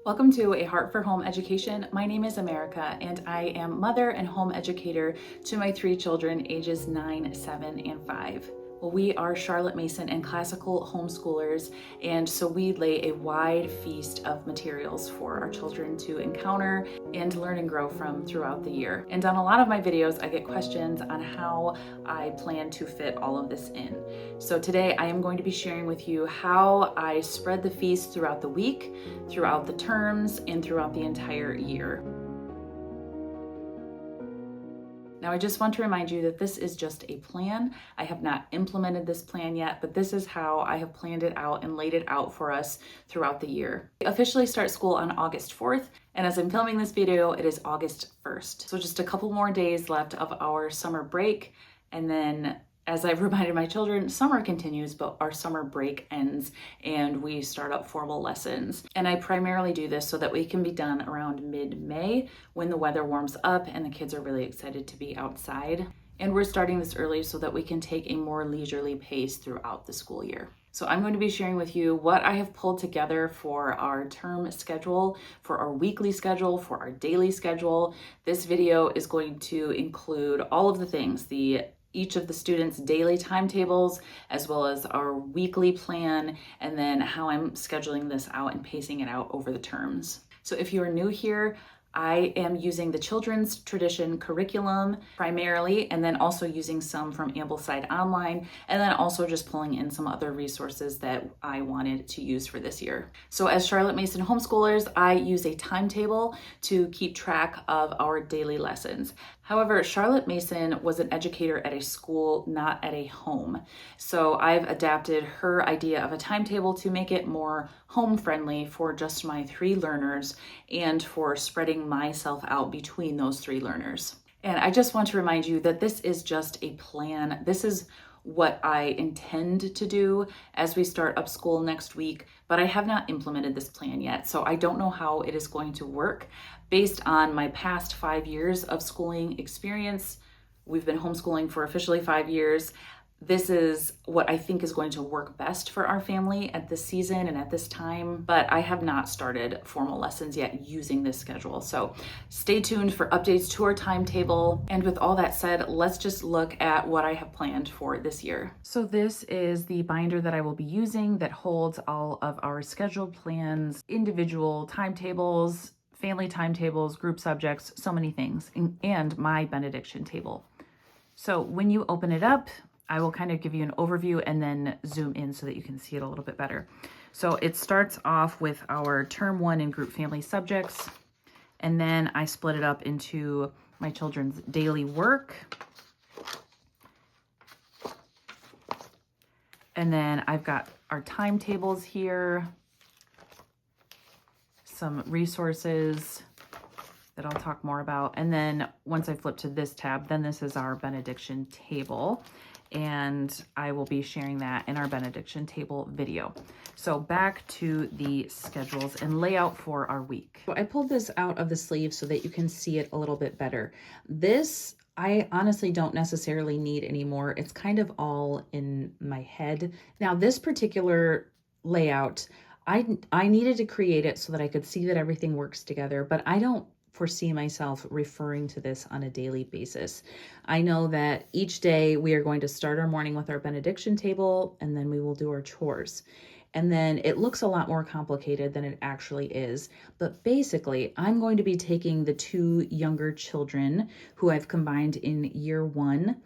Welcome to A Heart for Home Education. My name is America, and I am mother and home educator to my three children, ages 9, 7, and 5. Well, we are Charlotte Mason and classical homeschoolers, and so we lay a wide feast of materials for our children to encounter and learn and grow from throughout the year. And on a lot of my videos, I get questions on how I plan to fit all of this in. So today I am going to be sharing with you how I spread the feast throughout the week, throughout the terms, and throughout the entire year. Now, I just want to remind you that this is just a plan. I have not implemented this plan yet, but this is how I have planned it out and laid it out for us throughout the year. We officially start school on August 4th, and as I'm filming this video, it is August 1st. So just a couple more days left of our summer break, and then as I've reminded my children, summer continues, but our summer break ends and we start up formal lessons. And I primarily do this so that we can be done around mid-May when the weather warms up and the kids are really excited to be outside. And we're starting this early so that we can take a more leisurely pace throughout the school year. So I'm going to be sharing with you what I have pulled together for our term schedule, for our weekly schedule, for our daily schedule. This video is going to include all of the things, each of the students' daily timetables, as well as our weekly plan, and then how I'm scheduling this out and pacing it out over the terms. So if you are new here, I am using the Children's Tradition curriculum primarily, and then also using some from Ambleside online, and then also just pulling in some other resources that I wanted to use for this year. So as Charlotte Mason homeschoolers, I use a timetable to keep track of our daily lessons. However, Charlotte Mason was an educator at a school, not at a home. So I've adapted her idea of a timetable to make it more home friendly for just my three learners and for spreading myself out between those three learners. And I just want to remind you that this is just a plan. This is what I intend to do as we start up school next week, but I have not implemented this plan yet. So I don't know how it is going to work. Based on my past 5 years of schooling experience, we've been homeschooling for officially 5 years. This is what I think is going to work best for our family at this season and at this time, but I have not started formal lessons yet using this schedule. So stay tuned for updates to our timetable. And with all that said, let's just look at what I have planned for this year. So this is the binder that I will be using that holds all of our scheduled plans, individual timetables, family timetables, group subjects, so many things, and my benediction table. So when you open it up, I will kind of give you an overview and then zoom in so that you can see it a little bit better. So it starts off with our term 1 and group family subjects, and then I split it up into my children's daily work, and then I've got our timetables here, some resources that I'll talk more about. And then once I flip to this tab, then this is our benediction table. And I will be sharing that in our benediction table video. So back to the schedules and layout for our week. So I pulled this out of the sleeve so that you can see it a little bit better. This I honestly don't necessarily need anymore. It's kind of all in my head. Now this particular layout, I needed to create it so that I could see that everything works together, but I don't foresee myself referring to this on a daily basis. I know that each day we are going to start our morning with our benediction table, and then we will do our chores. And then it looks a lot more complicated than it actually is. But basically, I'm going to be taking the two younger children who I've combined in year 1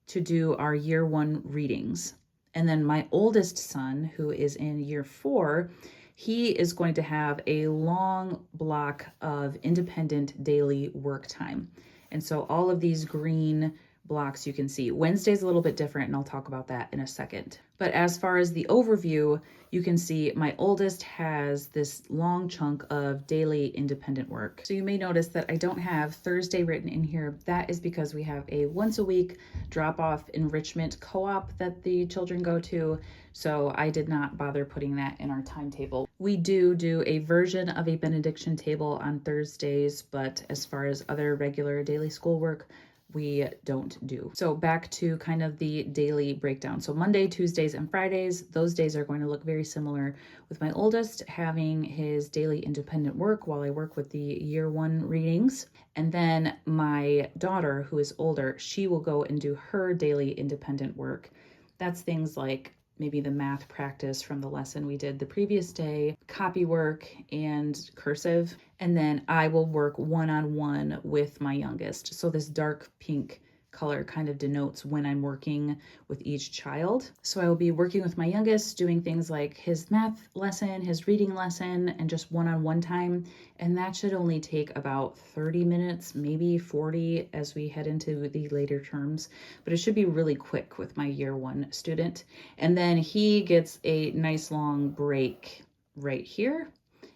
to do our year 1 readings. And then my oldest son, who is in year 4, he is going to have a long block of independent daily work time. And so all of these green blocks you can see. Wednesday's a little bit different, and I'll talk about that in a second. But as far as the overview, you can see my oldest has this long chunk of daily independent work. So you may notice that I don't have Thursday written in here. That is because we have a once a week drop-off enrichment co-op that the children go to. So I did not bother putting that in our timetable. We do a version of a benediction table on Thursdays, but as far as other regular daily schoolwork, we don't do. So back to kind of the daily breakdown. So Monday, Tuesdays, and Fridays, those days are going to look very similar, with my oldest having his daily independent work while I work with the year 1 readings. And then my daughter, who is older, she will go and do her daily independent work. That's things like maybe the math practice from the lesson we did the previous day, copy work, and cursive. And then I will work one-on-one with my youngest. So this dark pink color kind of denotes when I'm working with each child. So I will be working with my youngest, doing things like his math lesson, his reading lesson, and just one-on-one time. And that should only take about 30 minutes, maybe 40 as we head into the later terms. But it should be really quick with my year 1 student. And then he gets a nice long break right here.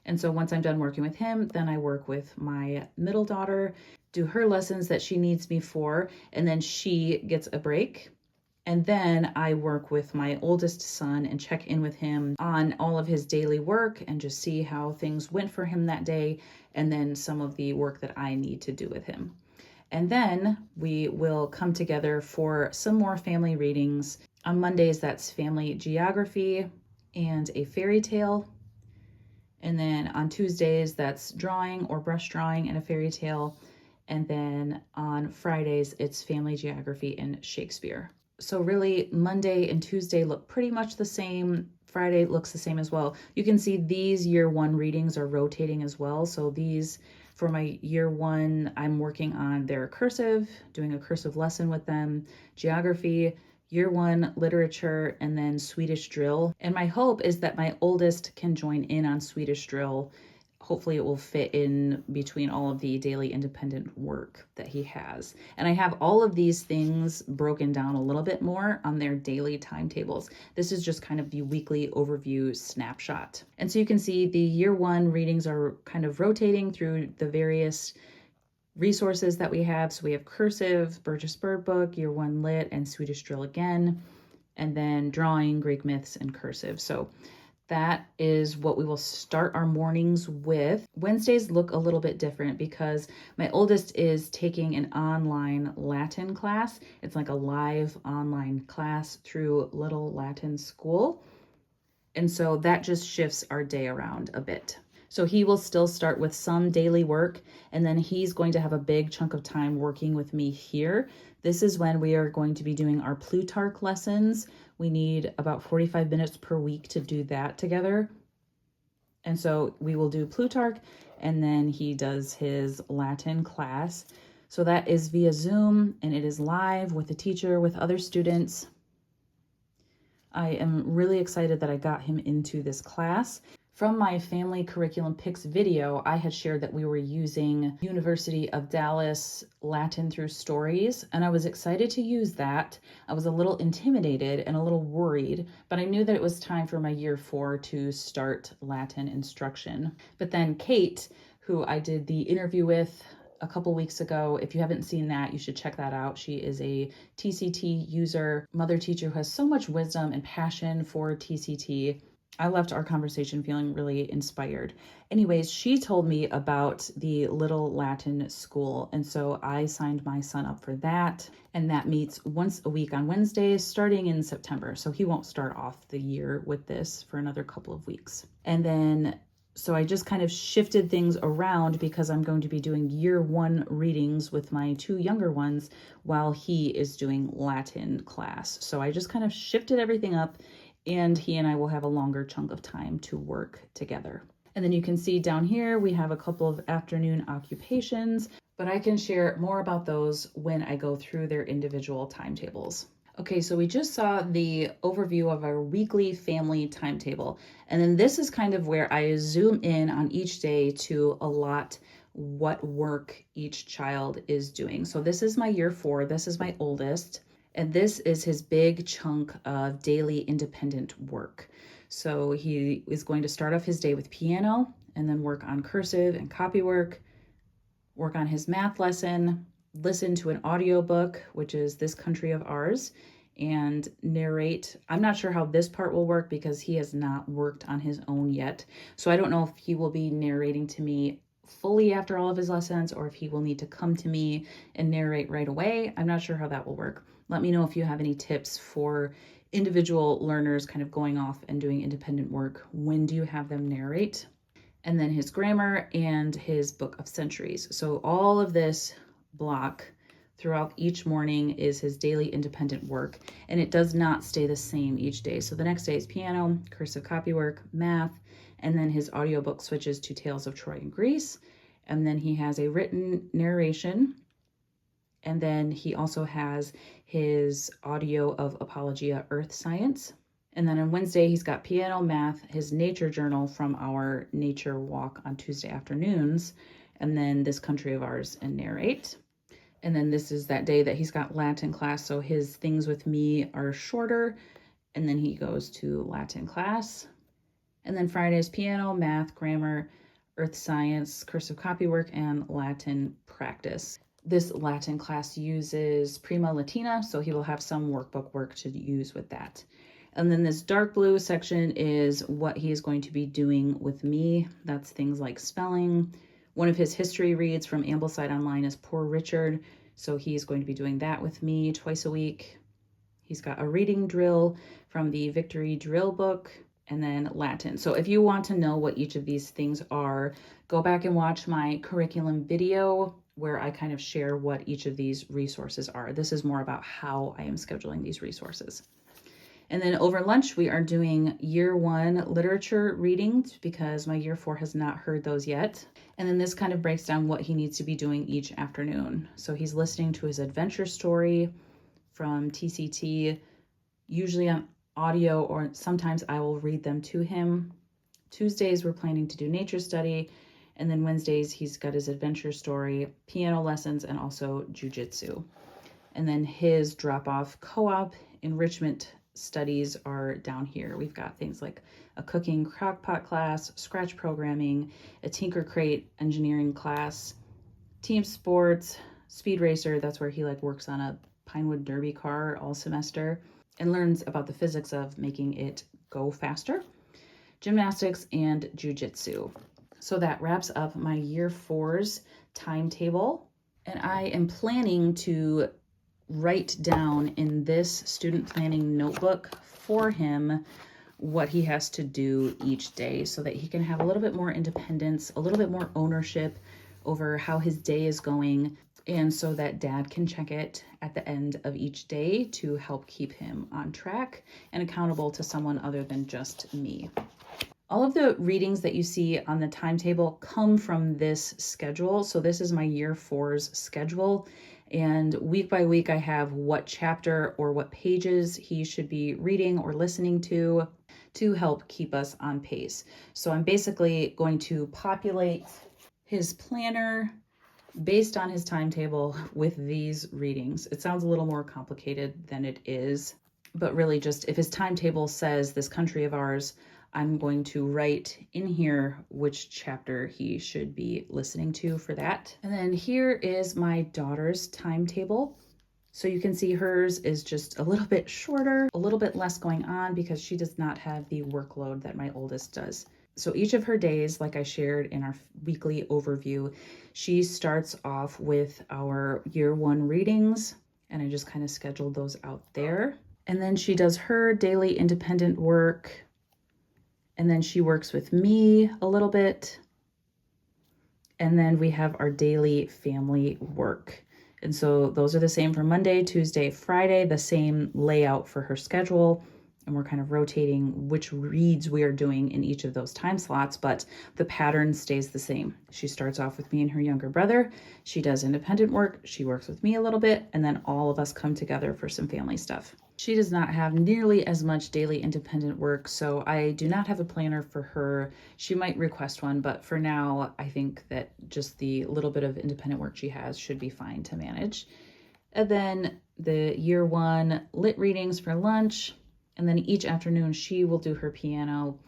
And so once I'm done working with him, then I work with my middle daughter, do her lessons that she needs me for, and then she gets a break. And then I work with my oldest son and check in with him on all of his daily work and just see how things went for him that day, and then some of the work that I need to do with him. And then we will come together for some more family readings. On Mondays, that's family geography and a fairy tale. And then on Tuesdays, that's drawing or brush drawing and a fairy tale. And then on Fridays, it's family geography and Shakespeare. So really, Monday and Tuesday look pretty much the same. Friday looks the same as well. You can see these year 1 readings are rotating as well. So these, for my year 1, I'm working on their cursive, doing a cursive lesson with them, geography, year 1 literature, and then Swedish drill. And my hope is that my oldest can join in on Swedish drill. Hopefully it will fit in between all of the daily independent work that he has. And I have all of these things broken down a little bit more on their daily timetables. This is just kind of the weekly overview snapshot. And so you can see the year 1 readings are kind of rotating through the various resources that we have. So we have cursive, Burgess Bird Book, year 1 lit, and Swedish drill again, and then drawing, Greek myths, and cursive. So that is what we will start our mornings with. Wednesdays look a little bit different because my oldest is taking an online Latin class. It's like a live online class through Little Latin School. And so that just shifts our day around a bit. So he will still start with some daily work, and then he's going to have a big chunk of time working with me here. This is when we are going to be doing our Plutarch lessons. We need about 45 minutes per week to do that together. And so we will do Plutarch, and then he does his Latin class. So that is via Zoom, and it is live with a teacher, with other students. I am really excited that I got him into this class. From my family curriculum picks video, I had shared that we were using University of Dallas Latin through Stories, and I was excited to use that. I was a little intimidated and a little worried, but I knew that it was time for my year 4 to start Latin instruction. But then Kate, who I did the interview with a couple weeks ago, if you haven't seen that, you should check that out. She is a TCT user, mother teacher who has so much wisdom and passion for TCT. I left our conversation feeling really inspired. Anyways, she told me about the Little Latin School, and so I signed my son up for that, and that meets once a week on Wednesdays starting in September. So he won't start off the year with this for another couple of weeks. And then so I just kind of shifted things around because I'm going to be doing year 1 readings with my 2 younger ones while he is doing Latin class. So I just kind of shifted everything up, and he and I will have a longer chunk of time to work together. And then you can see down here, we have a couple of afternoon occupations, but I can share more about those when I go through their individual timetables. Okay, so we just saw the overview of our weekly family timetable. And then this is kind of where I zoom in on each day to allot what work each child is doing. So this is my year 4, this is my oldest, and this is his big chunk of daily independent work. So he is going to start off his day with piano and then work on cursive and copy work on his math lesson, listen to an audiobook, which is This Country of Ours, and narrate. I'm not sure how this part will work because he has not worked on his own yet. So I don't know if he will be narrating to me fully after all of his lessons or if he will need to come to me and narrate right away. I'm not sure how that will work. Let me know if you have any tips for individual learners kind of going off and doing independent work. When do you have them narrate? And then his grammar and his book of centuries. So all of this block throughout each morning is his daily independent work, and it does not stay the same each day. So the next day is piano, cursive copywork, math, and then his audiobook switches to Tales of Troy and Greece. And then he has a written narration. And then he also has his audio of Apologia Earth Science. And then on Wednesday, he's got piano, math, his nature journal from our nature walk on Tuesday afternoons, and then This Country of Ours and narrate. And then this is that day that he's got Latin class. So his things with me are shorter, and then he goes to Latin class. And then Fridays, piano, math, grammar, earth science, cursive copywork, and Latin practice. This Latin class uses Prima Latina, so he will have some workbook work to use with that. And then this dark blue section is what he is going to be doing with me. That's things like spelling. One of his history reads from Ambleside Online is Poor Richard, so he's going to be doing that with me twice a week. He's got a reading drill from the Victory Drill book, and then Latin. So if you want to know what each of these things are, go back and watch my curriculum video where I kind of share what each of these resources are. This is more about how I am scheduling these resources. And then over lunch, we are doing year 1 literature readings because my year 4 has not heard those yet. And then this kind of breaks down what he needs to be doing each afternoon. So he's listening to his adventure story from TCT, usually on audio, or sometimes I will read them to him. Tuesdays, we're planning to do nature study. And then Wednesdays, he's got his adventure story, piano lessons, and also jujitsu. And then his drop-off co-op enrichment studies are down here. We've got things like a cooking crockpot class, scratch programming, a Tinker Crate engineering class, team sports, speed racer. That's where he works on a Pinewood Derby car all semester and learns about the physics of making it go faster, gymnastics, and jujitsu. So that wraps up my year 4's timetable. And I am planning to write down in this student planning notebook for him what he has to do each day so that he can have a little bit more independence, a little bit more ownership over how his day is going, and so that dad can check it at the end of each day to help keep him on track and accountable to someone other than just me. All of the readings that you see on the timetable come from this schedule. So this is my year 4's schedule. And week by week, I have what chapter or what pages he should be reading or listening to help keep us on pace. So I'm basically going to populate his planner based on his timetable with these readings. It sounds a little more complicated than it is, but really just if his timetable says This Country of Ours, I'm going to write in here which chapter he should be listening to for that. And then here is my daughter's timetable. So you can see hers is just a little bit shorter, a little bit less going on because she does not have the workload that my oldest does. So each of her days, like I shared in our weekly overview, she starts off with our year 1 readings, and I just kind of scheduled those out there. And then she does her daily independent work. And then she works with me a little bit. And then we have our daily family work. And so those are the same for Monday, Tuesday, Friday, the same layout for her schedule. And we're kind of rotating which reads we are doing in each of those time slots, but the pattern stays the same. She starts off with me and her younger brother. She does independent work. She works with me a little bit, and then all of us come together for some family stuff. She does not have nearly as much daily independent work, so I do not have a planner for her. She might request one, but for now, I think that just the little bit of independent work she has should be fine to manage. And then the year 1 lit readings for lunch. And then each afternoon, she will do her piano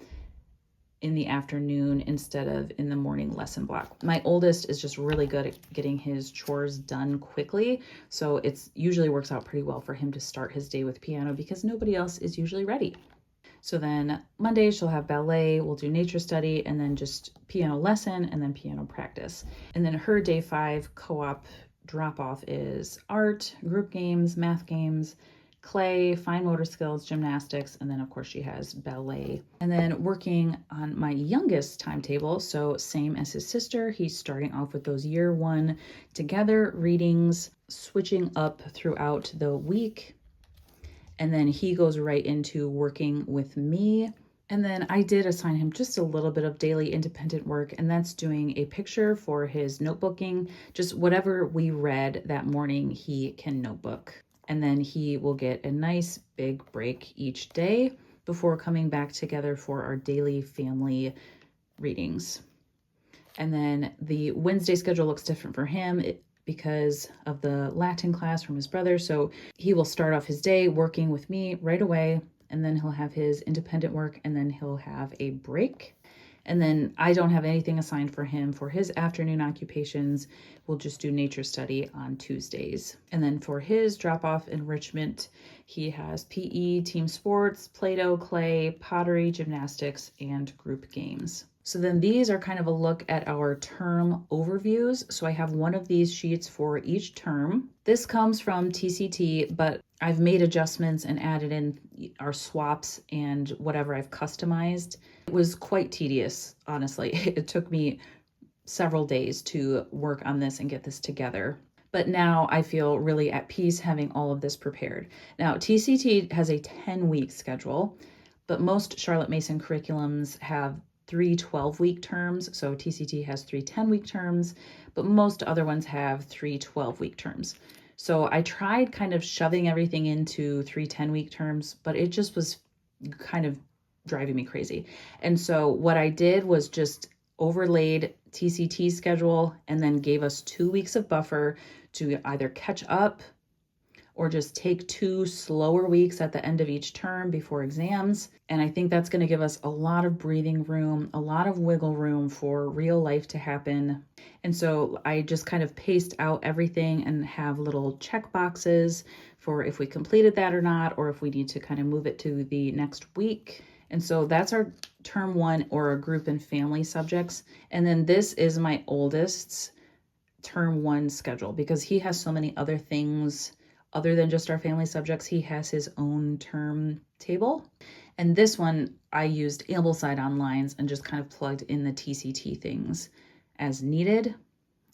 in the afternoon instead of in the morning lesson block. My oldest is just really good at getting his chores done quickly. So it's usually works out pretty well for him to start his day with piano because nobody else is usually ready. So then Monday she'll have ballet, we'll do nature study, and then just piano lesson, and then piano practice. And then her day 5 co-op drop-off is art, group games, math games, clay, fine motor skills, gymnastics, and then of course she has ballet. And then working on my youngest timetable, so same as his sister, he's starting off with those year 1 together readings, switching up throughout the week. And then he goes right into working with me. And then I did assign him just a little bit of daily independent work, and that's doing a picture for his notebooking. Just whatever we read that morning, he can notebook. And then he will get a nice big break each day before coming back together for our daily family readings. And then the Wednesday schedule looks different for him because of the Latin class from his brother. So he will start off his day working with me right away, and then he'll have his independent work, and then he'll have a break. And then I don't have anything assigned for him for his afternoon occupations. We'll just do nature study on Tuesdays. And then for his drop-off enrichment, he has PE, team sports, Play-Doh, clay, pottery, gymnastics, and group games. So then these are kind of a look at our term overviews. So I have one of these sheets for each term. This comes from TCT, but I've made adjustments and added in our swaps and whatever I've customized. It was quite tedious, honestly. It took me several days to work on this and get this together. But now I feel really at peace having all of this prepared. Now, TCT has a 10-week schedule, but most Charlotte Mason curriculums have 3 12-week terms. So TCT has 3 10-week terms, but most other ones have 3 12-week terms. So I tried kind of shoving everything into 3 10-week terms, but it just was kind of driving me crazy. And so what I did was just overlaid TCT schedule and then gave us 2 weeks of buffer to either catch up or just take 2 slower weeks at the end of each term before exams. And I think that's going to give us a lot of breathing room, a lot of wiggle room for real life to happen. And so I just kind of paste out everything and have little check boxes for if we completed that or not, or if we need to kind of move it to the next week. And so that's our term 1 or our group and family subjects. And then this is my oldest's term 1 schedule because he has so many other things other than just our family subjects. He has his own term table. And this one, I used Ambleside online and just kind of plugged in the TCT things as needed,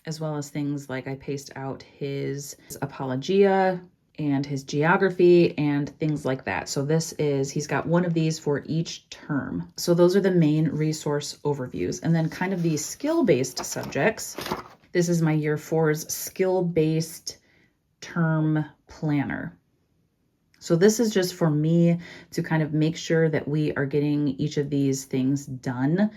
as well as things like I paste out his apologia and his geography and things like that. So he's got one of these for each term. So those are the main resource overviews. And then kind of these skill-based subjects. This is my year 4's skill-based term planner. So this is just for me to kind of make sure that we are getting each of these things done.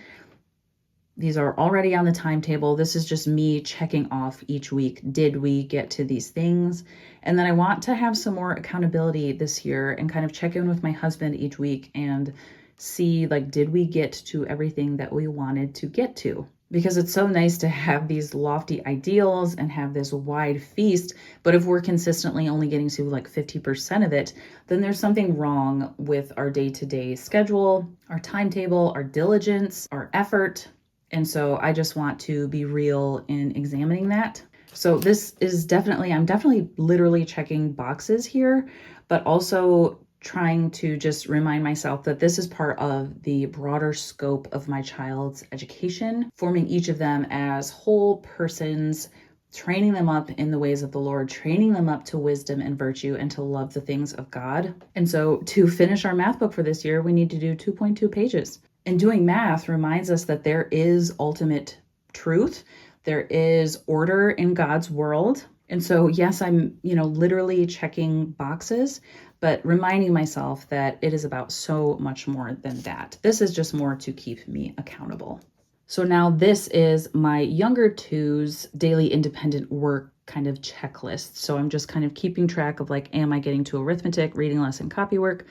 These are already on the timetable. This is just me checking off each week. Did we get to these things? And then I want to have some more accountability this year and kind of check in with my husband each week and see, like, did we get to everything that we wanted to get to? Because it's so nice to have these lofty ideals and have this wide feast, but if we're consistently only getting to like 50% of it, then there's something wrong with our day-to-day schedule, our timetable, our diligence, our effort. And so I just want to be real in examining that. So this is I'm definitely literally checking boxes here, but also trying to just remind myself that this is part of the broader scope of my child's education, forming each of them as whole persons, training them up in the ways of the Lord, training them up to wisdom and virtue and to love the things of God. And so to finish our math book for this year, we need to do 2.2 pages. And doing math reminds us that there is ultimate truth. There is order in God's world. And so, yes, I'm, literally checking boxes, but reminding myself that it is about so much more than that. This is just more to keep me accountable. So now this is my younger 2's daily independent work kind of checklist. So I'm just kind of keeping track of like, am I getting to arithmetic, reading lesson, copywork,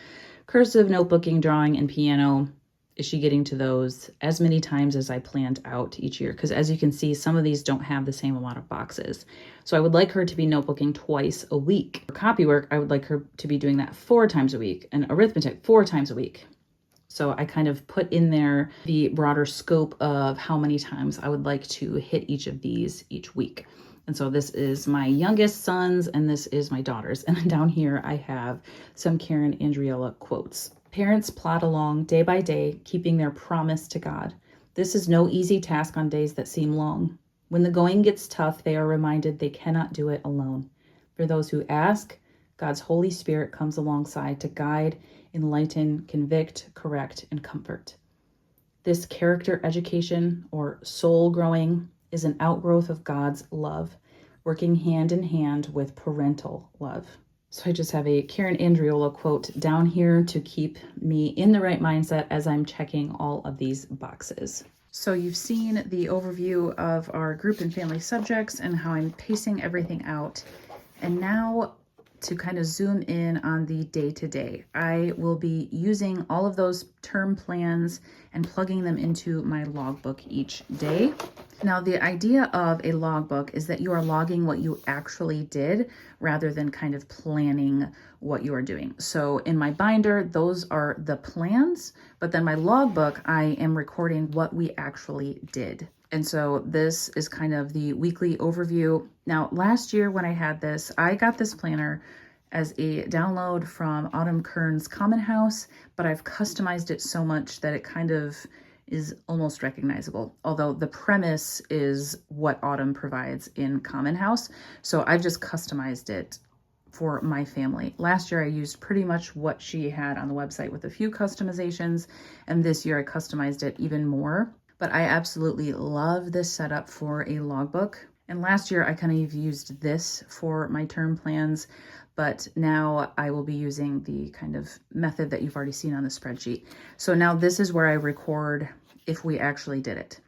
cursive, notebooking, drawing, and piano? Is she getting to those as many times as I planned out each year? Because as you can see, some of these don't have the same amount of boxes. So I would like her to be notebooking twice a week. For copywork, I would like her to be doing that 4 times a week, and arithmetic 4 times a week. So I kind of put in there the broader scope of how many times I would like to hit each of these each week. And so this is my youngest son's and this is my daughter's. And then down here I have some Karen Andriola quotes. Parents plod along day by day, keeping their promise to God. This is no easy task on days that seem long. When the going gets tough, they are reminded they cannot do it alone. For those who ask, God's Holy Spirit comes alongside to guide, enlighten, convict, correct, and comfort. This character education, or soul growing, is an outgrowth of God's love, working hand in hand with parental love. So I just have a Karen Andriola quote down here to keep me in the right mindset as I'm checking all of these boxes. So you've seen the overview of our group and family subjects and how I'm pacing everything out. And now to kind of zoom in on the day-to-day. I will be using all of those term plans and plugging them into my logbook each day. Now, the idea of a logbook is that you are logging what you actually did rather than kind of planning what you are doing. So in my binder, those are the plans, but then my logbook, I am recording what we actually did. And so this is kind of the weekly overview. Now, last year when I had this, I got this planner as a download from Autumn Kern's Common House, but I've customized it so much that it kind of is almost recognizable, although the premise is what Autumn provides in Common House. So I've just customized it for my family. Last year I used pretty much what she had on the website with a few customizations, and this year I customized it even more. But I absolutely love this setup for a logbook. And last year I kind of used this for my term plans, but now I will be using the kind of method that you've already seen on the spreadsheet. So now this is where I record if we actually did it.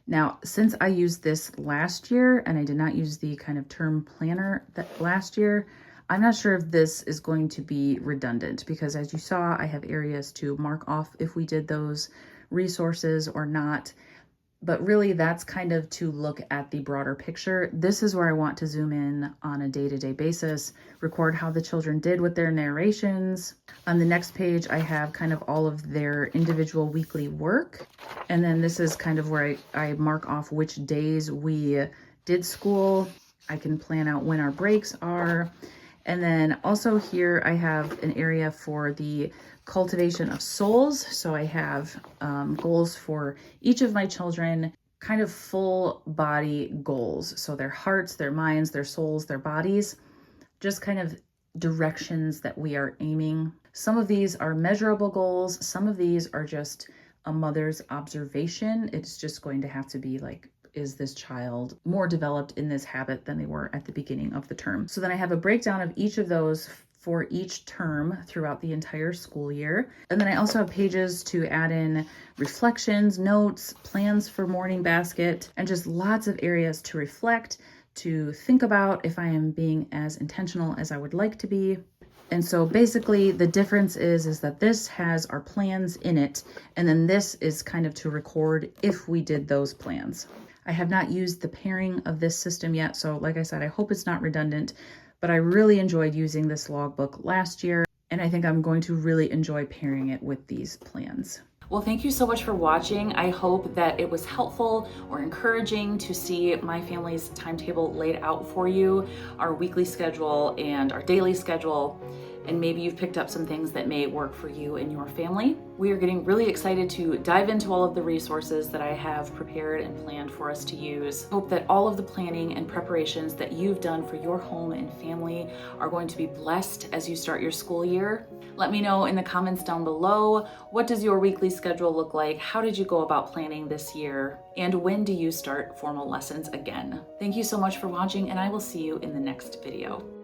Now, since I used this last year and I did not use the kind of term planner that last year, I'm not sure if this is going to be redundant because as you saw, I have areas to mark off if we did those resources or not. But really that's kind of to look at the broader picture. This is where I want to zoom in on a day-to-day basis, record how the children did with their narrations. On the next page, I have kind of all of their individual weekly work. And then this is kind of where I mark off which days we did school. I can plan out when our breaks are. And then also here I have an area for the cultivation of souls. So I have goals for each of my children, kind of full body goals. So their hearts, their minds, their souls, their bodies, just kind of directions that we are aiming. Some of these are measurable goals. Some of these are just a mother's observation. It's just going to have to be like, is this child more developed in this habit than they were at the beginning of the term? So then I have a breakdown of each of those for each term throughout the entire school year. And then I also have pages to add in reflections, notes, plans for morning basket, and just lots of areas to reflect, to think about if I am being as intentional as I would like to be. And so basically the difference is that this has our plans in it, and then this is kind of to record if we did those plans. I have not used the pairing of this system yet, so like I said, I hope it's not redundant, but I really enjoyed using this logbook last year, and I think I'm going to really enjoy pairing it with these plans. Well, thank you so much for watching. I hope that it was helpful or encouraging to see my family's timetable laid out for you, our weekly schedule and our daily schedule, and maybe you've picked up some things that may work for you and your family. We are getting really excited to dive into all of the resources that I have prepared and planned for us to use. Hope that all of the planning and preparations that you've done for your home and family are going to be blessed as you start your school year. Let me know in the comments down below, what does your weekly schedule look like? How did you go about planning this year? And when do you start formal lessons again? Thank you so much for watching, and I will see you in the next video.